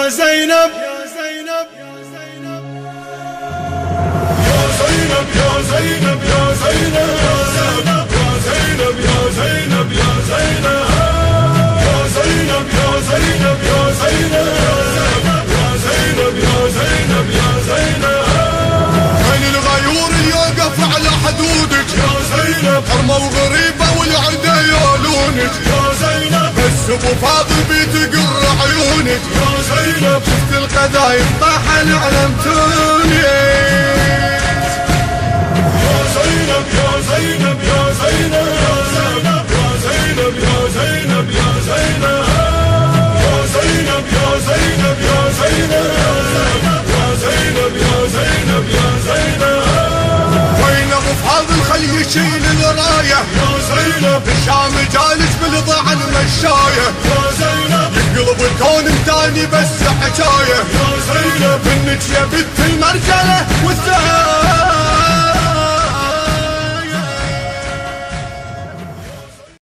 يا زينب يا زينب يا زينب يا زينب يا زينب يا زينب يا زينب يا زينب يا زينب يا زينب يا زينب يا زينب يا زينب يا زينب عين الغيور يوقف على حدودك يا زينب حرمة وغريبة والعدا يالونك يا زينب بس ابو فاضل بيتقر عيونك يا زينب شفت القدايم طاح العلم تونس يا زينب يا زينب يا زينب يا زينب يا زينب يا زينب يا زينب يا زينب يا زينب يا زينب يا زينب يا زينب وين ابو فاضل خلي يشيل الرايه يا زينب الشام جالس بالطعن مشايه يا زينب يقلب الكون الثاني بس حكايه يا زينب منك يا بنت